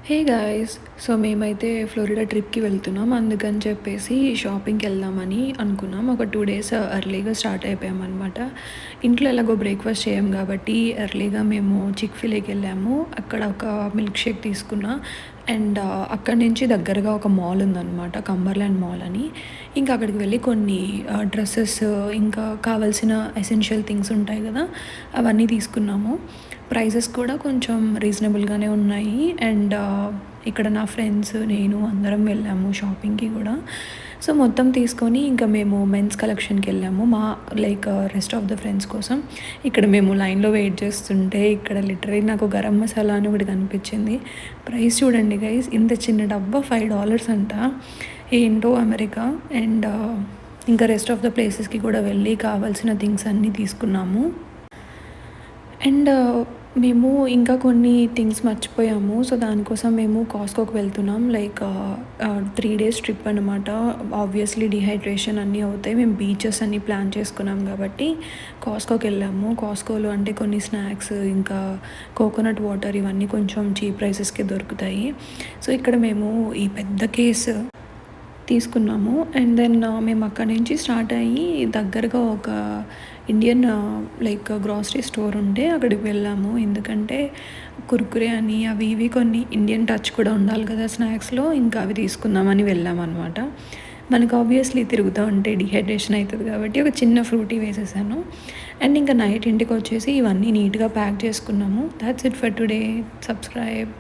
Hey guys! So, మేమైతే Florida ట్రిప్‌కి వెళ్తున్నాం. అందుకని చెప్పేసి షాపింగ్‌కి వెళ్దామని అనుకున్నాం. ఒక 2 డేస్ ఎర్లీగా స్టార్ట్ అయిపోయామనమాట. ఇంట్లో ఎలాగో బ్రేక్‌ఫాస్ట్ చేయం కాబట్టి ఎర్లీగా మేము చిక్ ఫిలేకి వెళ్ళాము. అక్కడ ఒక మిల్క్ షేక్ తీసుకున్నా. అండ్ అక్కడి నుంచి దగ్గరగా ఒక మాల్ ఉందనమాట. కంబర్లాండ్ మాల్ అని. ఇంకా అక్కడికి వెళ్ళి కొన్ని డ్రెసెస్ ఇంకా కావాల్సిన ఎసెన్షియల్ థింగ్స్ ఉంటాయి కదా! అవన్నీ తీసుకున్నాము. ప్రైజెస్ కూడా కొంచెం రీజనబుల్‌గానే ఉన్నాయి. అండ్ ఇక్కడ నా ఫ్రెండ్స్, నేను అందరం వెళ్ళాము షాపింగ్‌కి కూడా. సో, మొత్తం తీసుకొని ఇంకా మేము మెన్స్ కలెక్షన్‌కెళ్ళాము. రెస్ట్ ఆఫ్ ద ఫ్రెండ్స్ కోసం. ఇక్కడ మేము లైన్‌లో వెయిట్ చేస్తుంటే ఇక్కడ లిటరల్లీ నాకు గరం మసాలా అని ఒకటి కనిపించింది. ప్రైస్ చూడండి గైస్, ఇంత చిన్న డబ్బా $5 అంట. ఏంటో అమెరికా. అండ్ ఇంకా రెస్ట్ ఆఫ్ ద ప్లేసెస్‌కి కూడా వెళ్ళి కావాల్సిన థింగ్స్ అన్నీ తీసుకున్నాము. అండ్ మేము ఇంకా కొన్ని థింగ్స్ మర్చిపోయాము. సో, దానికోసం మేము కాస్ట్‌కోకి వెళ్తున్నాం. 3 డేస్ ట్రిప్ అనమాట. ఆబ్వియస్‌లీ డీహైడ్రేషన్ అన్నీ అవుతాయి. మేము బీచెస్ అన్నీ ప్లాన్ చేసుకున్నాం కాబట్టి కాస్ట్‌కోకెళ్ళాము. కాస్ట్‌కోలో అంటే కొన్ని స్నాక్స్, ఇంకా కోకోనట్ వాటర్ ఇవన్నీ కొంచెం చీప్ ప్రైసెస్‌కే దొరుకుతాయి. సో, ఇక్కడ మేము ఈ పెద్ద కేస్ తీసుకున్నాము. అండ్ దెన్ మేము అక్కడి నుంచి స్టార్ట్ అయ్యి దగ్గరగా ఒక ఇండియన్ గ్రాసరీ స్టోర్ ఉంటే అక్కడికి వెళ్ళాము. ఎందుకంటే కుర్కురే అని అవి ఇవి కొన్ని ఇండియన్ టచ్ కూడా ఉండాలి కదా స్నాక్స్‌లో. ఇంకా అవి తీసుకుందామని వెళ్ళామనమాట. మనకు ఆబ్వియస్లీ తిరుగుతూ ఉంటే డీహైడ్రేషన్ అవుతది కాబట్టి ఒక చిన్న ఫ్రూటీ వేసేసాను. అండ్ ఇంకా నైట్ ఇంటికొచ్చేసి ఇవన్నీ నీట్‌గా ప్యాక్ చేసుకున్నాము. That's it for today. Subscribe.